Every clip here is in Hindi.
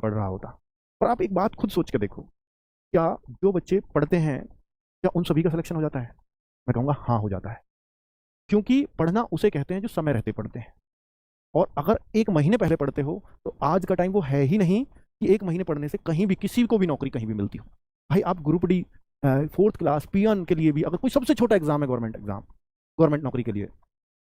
पढ़ रहा होता। और आप एक बात खुद सोच के देखो, क्या जो बच्चे पढ़ते हैं क्या उन सभी का सिलेक्शन हो जाता है? मैं कहूँगा हाँ, हो जाता है। क्योंकि पढ़ना उसे कहते हैं जो समय रहते पढ़ते हैं। और अगर 1 महीने पहले पढ़ते हो तो आज का टाइम वो है ही नहीं कि 1 महीने पढ़ने से कहीं भी किसी को भी नौकरी कहीं भी मिलती हो। भाई आप ग्रुप डी, 4th क्लास पियन के लिए भी अगर कोई सबसे छोटा एग्जाम है, गवर्नमेंट एग्जाम, गवर्नमेंट नौकरी के लिए,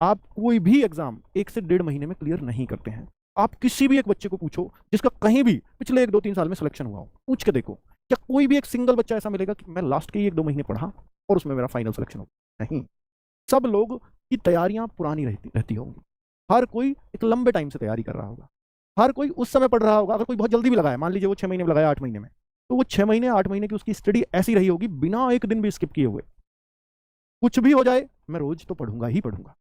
आप कोई भी एग्जाम 1 से 1.5 महीने में क्लियर नहीं करते हैं। आप किसी भी एक बच्चे को पूछो जिसका कहीं भी पिछले 1-2-3 साल में सिलेक्शन हुआ हो, पूछ के देखो, क्या कोई भी एक सिंगल बच्चा ऐसा मिलेगा कि मैं लास्ट के 1-2 महीने पढ़ा और उसमें मेरा फाइनल सिलेक्शन हो? नहीं। सब लोग की तैयारियां पुरानी रहती होंगी। हर कोई एक लंबे टाइम से तैयारी कर रहा होगा। हर कोई उस समय पढ़ रहा होगा। अगर कोई बहुत जल्दी भी लगाया, मान लीजिए वो 6 महीने में लगाया, 8 महीने में, तो वो 6 महीने 8 महीने की उसकी स्टडी ऐसी रही होगी बिना एक दिन भी स्किप किए हुए। कुछ भी हो जाए मैं रोज तो पढ़ूंगा ही पढ़ूंगा,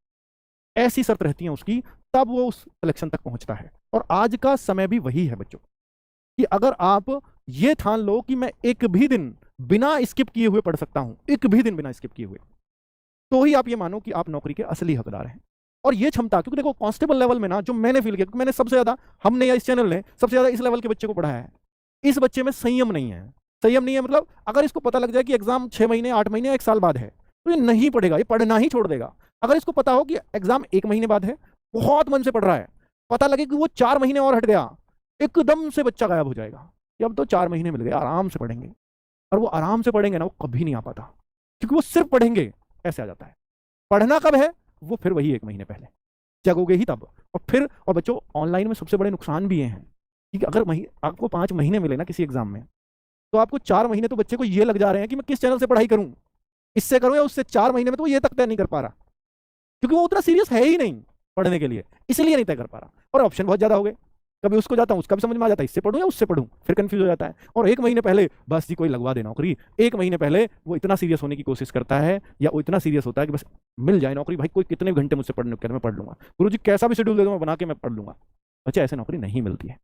ऐसी शर्त रहती है उसकी, तब वो उस सिलेक्शन तक पहुंचता है। और आज का समय भी वही है बच्चों, कि अगर आप ये ठान लो कि मैं एक भी दिन बिना स्किप किए हुए पढ़ सकता हूं, एक भी दिन बिना स्किप किए हुए, तो ही आप ये मानो कि आप नौकरी के असली हकदार हैं। और ये क्षमता, क्योंकि देखो कांस्टेबल लेवल में ना, जो मैंने फील किया, क्योंकि मैंने सबसे ज्यादा, हमने या इस चैनल ने सबसे ज्यादा इस लेवल के बच्चे को पढ़ाया है, इस बच्चे में संयम नहीं है। संयम नहीं है मतलब अगर इसको पता लग जाए कि एग्जाम 6 महीने 8 महीने 1 साल बाद है, तो ये नहीं पढ़ेगा, ये पढ़ना ही छोड़ देगा। अगर इसको पता हो कि एग्जाम 1 महीने बाद है, बहुत मन से पढ़ रहा है, पता लगे कि वो 4 महीने और हट गया, एकदम से बच्चा गायब हो जाएगा कि अब तो 4 महीने मिल गए, आराम से पढ़ेंगे। और वो आराम से पढ़ेंगे ना, वो कभी नहीं आ पाता, क्योंकि वो सिर्फ पढ़ेंगे ऐसे आ जाता है। पढ़ना कब है? वो फिर वही 1 महीने पहले जगोगे ही तब। और बच्चों, ऑनलाइन में सबसे बड़े नुकसान भी ये हैं कि अगर आपको 5 महीने मिले ना किसी एग्जाम में, तो आपको 4 महीने तो बच्चे को ये लग जा रहे हैं कि मैं किस चैनल से पढ़ाई करूं, इससे करूं या उससे। 4 महीने में तो वो ये तक तय नहीं कर पा रहा, क्योंकि वो उतना सीरियस है ही नहीं पढ़ने के लिए, इसलिए नहीं तय कर पा रहा। और ऑप्शन बहुत ज्यादा हो गए, कभी उसको जाता हूँ, उसका भी समझ में आ जाता है, इससे पढ़ूं या उससे पढ़ूं, फिर कंफ्यूज हो जाता है। और 1 महीने पहले बस जी कोई लगवा दे नौकरी, 1 महीने पहले वो इतना सीरियस होने की कोशिश करता है, या वो इतना सीरियस होता है कि बस मिल जाए नौकरी, भाई कोई कितने घंटे मुझसे पढ़ने कर मैं पढ़ लूंगा, गुरु जी कैसा भी शेड्यूल दे दो मैं बना के मैं पढ़ लूंगा। बच्चे, ऐसे नौकरी नहीं मिलती है।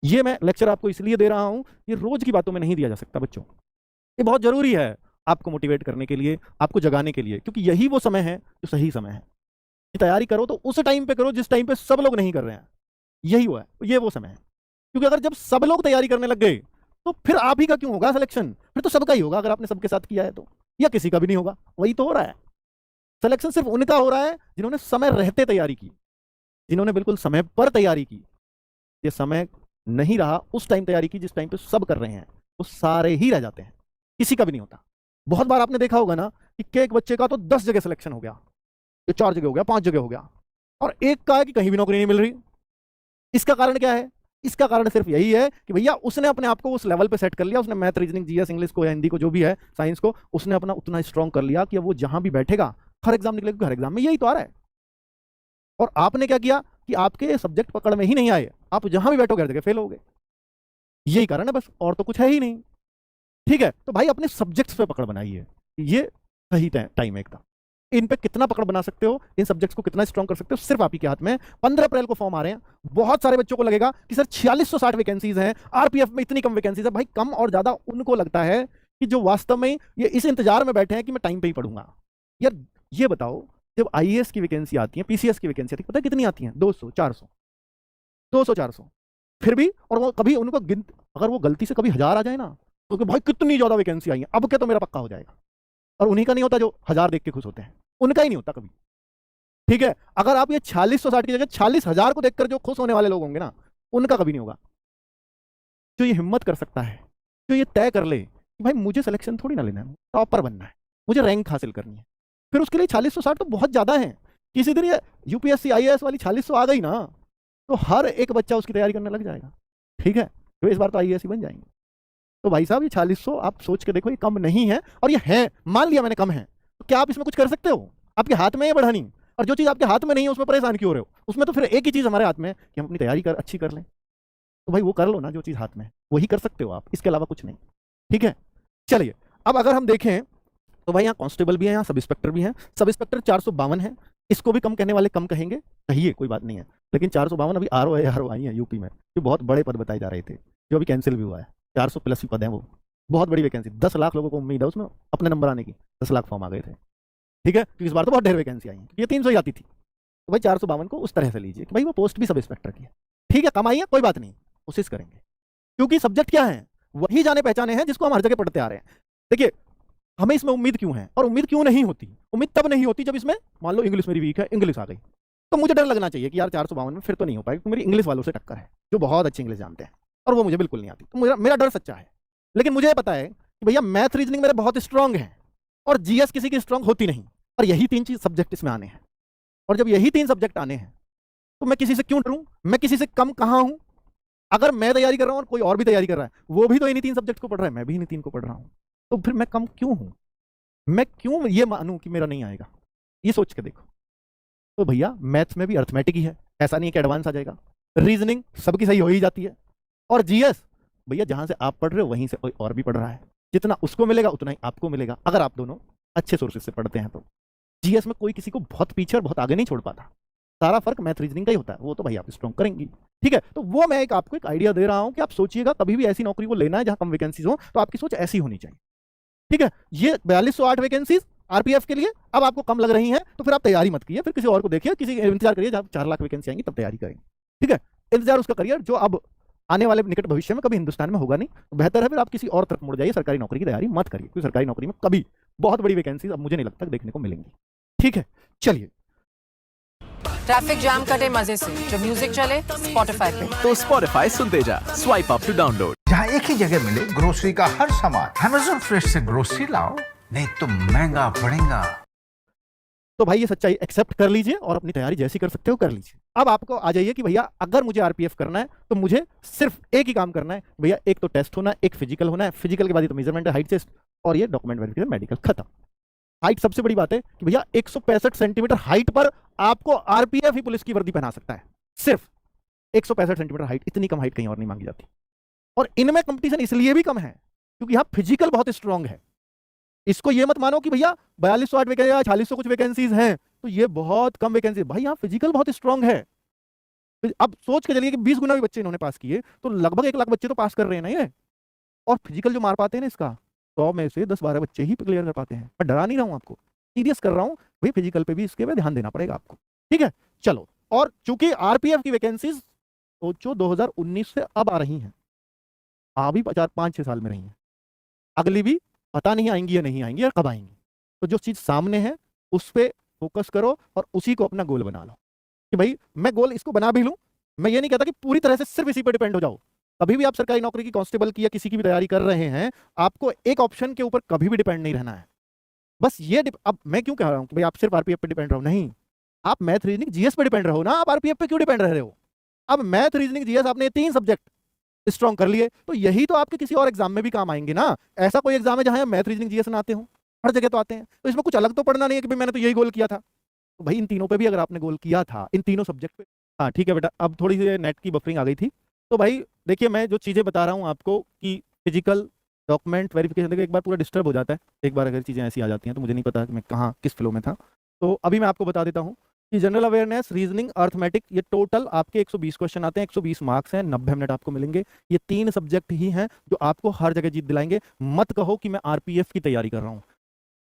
ये मैं लेक्चर आपको इसलिए दे रहा हूं, ये रोज की बातों में नहीं दिया जा सकता बच्चों। ये बहुत जरूरी है आपको मोटिवेट करने के लिए, आपको जगाने के लिए, क्योंकि यही वो समय है जो सही समय है। तैयारी करो तो उस टाइम पे करो जिस टाइम पे सब लोग नहीं कर रहे हैं, यही हुआ है, ये वो समय है। क्योंकि अगर जब सब लोग तैयारी करने लग गए, तो फिर आप ही का क्यों होगा सिलेक्शन? फिर तो सबका ही होगा अगर आपने सबके साथ किया है तो, या किसी का भी नहीं होगा। वही तो हो रहा है, सिलेक्शन सिर्फ उनका हो रहा है जिन्होंने समय रहते तैयारी की, जिन्होंने बिल्कुल समय पर तैयारी की। ये समय नहीं रहा उस टाइम तैयारी की जिस टाइम पे सब कर रहे हैं, तो सारे ही रह जाते हैं, किसी का भी नहीं होता। बहुत बार आपने देखा होगा ना कि एक बच्चे का तो 10 जगह सिलेक्शन हो गया, या 4 जगह हो गया, 5 जगह हो गया, और एक का है कि कहीं भी नौकरी नहीं मिल रही। इसका कारण क्या है? इसका कारण सिर्फ यही है कि भैया उसने अपने आप को उस लेवल पे सेट कर लिया, उसने मैथ, रीजनिंग, जीएस, इंग्लिश को या हिंदी को, जो भी है, साइंस को, उसने अपना उतना स्ट्रांग कर लिया कि वो जहां भी बैठेगा, हर एग्जाम निकलेगा, हर एग्जाम में यही तो आ रहा है। और आपने क्या किया कि आपके सब्जेक्ट पकड़ में ही नहीं आए, आप जहां भी बैठोगे हर जगह फेल हो गए। यही कारण है बस, और तो कुछ है ही नहीं। ठीक है, तो भाई अपने सब्जेक्ट्स पे पकड़ बनाइए, ये सही टाइम है एकदम। इन पे कितना पकड़ बना सकते हो, इन सब्जेक्ट्स को कितना स्ट्रॉन्ग कर सकते हो, सिर्फ आप ही के हाथ में। 15 अप्रैल को फॉर्म आ रहे हैं। बहुत सारे बच्चों को लगेगा कि सर 4660 वैकेंसीज हैं, आरपीएफ में इतनी कम वैकेंसीज है। भाई कम और ज्यादा उनको लगता है कि जो वास्तव में ये इस इंतजार में बैठे हैं कि मैं टाइम पे ही पढ़ूंगा। यार ये बताओ, जब आईएएस की वैकेंसी आती है, पीसीएस की वैकेंसी आती है, पता है कितनी आती है? 200 400, 200 400। फिर भी, और वो कभी उनको अगर वो गलती से कभी 1000 आ जाए ना, तो भाई कितनी ज्यादा वैकेंसी आई है, अब क्या तो मेरा पक्का हो जाएगा। और उन्हीं का नहीं होता जो 1000 देख के खुश होते हैं, उनका ही नहीं होता कभी। ठीक है, अगर आप ये 4660 की जगह 46000 को देखकर जो खुश होने वाले लोग होंगे ना, उनका कभी नहीं होगा। जो ये हिम्मत कर सकता है, जो ये तय कर ले कि भाई मुझे सिलेक्शन थोड़ी ना लेना है, टॉपर बनना है, मुझे रैंक हासिल करनी है, फिर उसके लिए 4660 तो बहुत ज्यादा है। किसी दिन ये यूपीएससी आईएएस वाली 4600 आ गई ना, तो हर एक बच्चा उसकी तैयारी करने लग जाएगा। ठीक है, तो इस बार तो आईएएस ही बन जाएंगे। तो भाई साहब, ये 4600 आप सोच के देखो, ये कम नहीं है। और ये है, मान लिया मैंने कम है, तो क्या आप इसमें कुछ कर सकते हो? आपके हाथ में है बढ़ानी। और जो चीज़ आपके हाथ में नहीं है उसमें परेशान क्यों हो रहे हो? उसमें तो फिर एक ही चीज़ हमारे हाथ में है कि हम अपनी तैयारी अच्छी कर लें। तो भाई वो कर लो ना, जो चीज़ हाथ में है वही कर सकते हो आप, इसके अलावा कुछ नहीं। ठीक है, चलिए अब अगर हम देखें तो भाई यहाँ कांस्टेबल भी है, यहाँ सब इंस्पेक्टर भी है। सब इंस्पेक्टर 452 है, इसको भी कम कहने वाले कम कहेंगे, कहिए कोई बात नहीं है। लेकिन 452 अभी आरओ आई है यूपी में, जो बहुत बड़े पद बताए जा रहे थे, जो अभी कैंसिल भी हुआ है। 400 प्लस ही पद है, वो बहुत बड़ी वैकेंसी, 10 लाख लोगों को उम्मीद है उसमें अपने नंबर आने की। 10 लाख फॉर्म आ गए थे। ठीक है, क्योंकि इस बार तो बहुत ढेर वैकेंसी आई है, ये 300 ही आती थी। तो भाई 452 को उस तरह से लीजिए कि भाई वो पोस्ट भी सब इंस्पेक्टर की है। ठीक है, कमाई है, कोई बात नहीं, कोशिश करेंगे। क्योंकि सब्जेक्ट क्या है, वही जाने पहचाने हैं जिसको हम हर जगह पढ़ते आ रहे हैं। देखिए, हमें इसमें उम्मीद क्यों है और उम्मीद क्यों नहीं होती? उम्मीद तब नहीं होती जब इसमें मान लो इंग्लिश मेरी वीक है, इंग्लिश आ गई, तो मुझे डर लगना चाहिए कि यार 452 में फिर तो नहीं हो पाएगा, तो मेरी इंग्लिश वालों से टक्कर है जो बहुत अच्छी इंग्लिश जानते हैं और वो मुझे बिल्कुल नहीं आती, तो मेरा मेरा डर सच्चा है। लेकिन मुझे पता है कि भैया मैथ रीजनिंग मेरे बहुत स्ट्रांग है और जीएस किसी की स्ट्रांग होती नहीं, और यही 3 चीज सब्जेक्ट इसमें आने हैं। और जब यही 3 सब्जेक्ट आने हैं तो मैं किसी से क्यों डरूं? मैं किसी से कम कहां हूं? अगर मैं तैयारी कर रहा हूं और कोई और भी तैयारी कर रहा है, वो भी तो इन्हीं 3 सब्जेक्ट को पढ़ रहा है, मैं भी इन्हीं 3 को पढ़ रहा हूं, तो फिर मैं कम क्यों हूं? मैं क्यों ये मानूं कि मेरा नहीं आएगा? ये सोच के देखो। तो भैया मैथ्स में भी अर्थमेटिक ही है, ऐसा नहीं है कि एडवांस आ जाएगा। रीजनिंग सबकी सही हो ही जाती है, और जीएस भैया जहां से आप पढ़ रहे हो वहीं से कोई और भी पढ़ रहा है, जितना उसको मिलेगा उतना ही आपको मिलेगा, अगर आप दोनों अच्छे सोर्सेज से पढ़ते हैं तो। जीएस में कोई किसी को बहुत पीछे और बहुत आगे नहीं छोड़ पाता, सारा फर्क मैथ रीजनिंग का ही होता है, वो तो भाई आप स्ट्रॉन्ग करेंगी। ठीक है, तो वो मैं आपको एक आइडिया दे रहा हूं कि आप सोचिएगा कभी भी ऐसी नौकरी को लेना है जहां कम वैकेंसीज हो, तो आपकी सोच ऐसी होनी चाहिए। ठीक है, ये 4208 वैकेंसीज आरपीएफ के लिए अब आपको कम लग रही हैं, तो फिर आप तैयारी मत कीजिए, फिर किसी और को देखिए, किसी इंतजार करिए जब 4 लाख वैकेंसी आएंगी तब तैयारी करेंगे। ठीक है, इंतजार उसका करियर जो अब आने वाले निकट भविष्य में कभी हिंदुस्तान में होगा नहीं, तो बेहतर है फिर आप किसी और तरफ मुड़ जाइए, सरकारी नौकरी की तैयारी मत करिए, क्योंकि सरकारी नौकरी में कभी बहुत बड़ी वैकेंसी अब मुझे नहीं लगता देखने को मिलेंगी। ठीक है, चलिए। ट्रैफिक जैम कटे मजे से, जो म्यूजिक चले स्पॉटिफाई पे, तो स्पॉटिफाई सुनते जा, स्वाइप अप टू डाउनलोड। जहाँ एक ही जगह मिले ग्रोसरी का हर सामान। अमेज़न फ्रेश से ग्रोसरी लाओ, नहीं तो महंगा पड़ेगा। तो भाई ये सच्चाई एक्सेप्ट कर लीजिए और अपनी तैयारी जैसी कर सकते हो कर लीजिए। अब आपको आ जाइए कि भैया अगर मुझे आरपीएफ करना है तो मुझे सिर्फ एक ही काम करना है भैया, एक तो टेस्ट होना है, एक फिजिकल होना है, फिजिकल के बाद तो मेजरमेंट है, हाइट टेस्ट, और ये डॉक्यूमेंट वेरिफिकेशन, मेडिकल, खत्म। हाइट सबसे बड़ी बात है कि भैया 165 सेंटीमीटर हाइट पर आपको आरपीएफ ही पुलिस की वर्दी पहना सकता है, सिर्फ 165 सेंटीमीटर हाइट, इतनी कम हाइट कहीं और नहीं मांगी जाती। और इनमें कंपटीशन इसलिए भी कम है क्योंकि यहाँ फिजिकल बहुत स्ट्रांग है। इसको ये मत मानो कि भैया 4208 वैकेंसी या 4600 कुछ वैकेंसीज हैं तो ये बहुत कम वैकेंसी, भाई यहाँ फिजिकल बहुत स्ट्रांग है। अब सोच के चलिए कि 20 गुना भी बच्चे इन्होंने पास किए तो लगभग 1 लाख बच्चे तो पास कर रहे हैं ना ये, और फिजिकल जो मार पाते हैं ना इसका 100 में से 10-12 बच्चे ही क्लियर कर पाते हैं। मैं डरा नहीं रहा हूँ आपको, सीरियस कर रहा हूँ भाई, फिजिकल पे भी इसके पे ध्यान देना पड़ेगा आपको। ठीक है, चलो। और चूंकि आरपीएफ की वैकेंसीज सोचो 2019 से अब आ रही हैं, अभी 5-6 साल में रही हैं, अगली भी पता नहीं आएंगी या नहीं आएंगी या कब आएंगी, तो जो चीज सामने है उस पर फोकस करो और उसी को अपना गोल बना लो कि भाई मैं गोल इसको बना भी लूं। मैं ये नहीं कहता कि पूरी तरह से सिर्फ इसी पर डिपेंड हो जाओ, कभी भी आप सरकारी नौकरी की, कांस्टेबल की या किसी की भी तैयारी कर रहे हैं, आपको एक ऑप्शन के ऊपर कभी भी डिपेंड नहीं रहना है। बस ये अब मैं क्यों कह रहा हूं कि भाई आप सिर्फ आरपीएफ पे डिपेंड रहो, नहीं, आप मैथ रीजनिंग जीएस पे डिपेंड रहो ना, आप आरपीएफ पे क्यों डिपेंड रह रहे हो? अब मैथ रीजनिंग जीएस आपने 3 सब्जेक्ट स्ट्रॉन्ग कर लिए तो यही तो आपके किसी और एग्जाम में भी काम आएंगे ना। ऐसा कोई एग्जाम है जहां मैथ रीजनिंग जीएस ना आते हो? हर जगह तो आते हैं, तो इसमें कुछ अलग तो पढ़ना नहीं है कि भाई मैंने तो यही गोल किया था। तो भाई इन तीनों पे भी अगर आपने गोल किया था, इन तीनों सब्जेक्ट पे, हाँ ठीक है बेटा, अब थोड़ी सी नेट की बफरिंग आ गई थी। तो भाई देखिए, मैं जो चीज़ें बता रहा हूँ आपको कि फिजिकल, डॉक्यूमेंट वेरिफिकेशन, देखिए एक बार पूरा डिस्टर्ब हो जाता है, एक बार अगर चीज़ें ऐसी आ जाती हैं तो मुझे नहीं पता कि मैं कहाँ किस फ्लो में था। तो अभी मैं आपको बता देता हूँ कि जनरल अवेयरनेस, रीजनिंग, अर्थमेटिक, ये टोटल आपके 120 क्वेश्चन आते हैं, 120 मार्क्स हैं, 90 मिनट आपको मिलेंगे। ये 3 सब्जेक्ट ही हैं जो आपको हर जगह जीत दिलाएंगे। मत कहो कि मैं आरपीएफ की तैयारी कर रहा हूँ,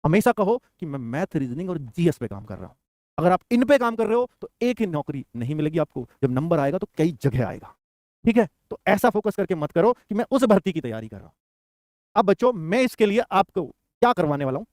हमेशा कहो कि मैं मैथ, रीजनिंग और जीएस पे काम कर रहा हूँ। अगर आप इन पे काम कर रहे हो तो एक ही नौकरी नहीं मिलेगी आपको, जब नंबर आएगा तो कई जगह आएगा। ठीक है, तो ऐसा फोकस करके मत करो कि मैं उस भर्ती की तैयारी कर रहा हूँ। अब बच्चों, मैं इसके लिए आपको क्या करवाने वाला हूँ,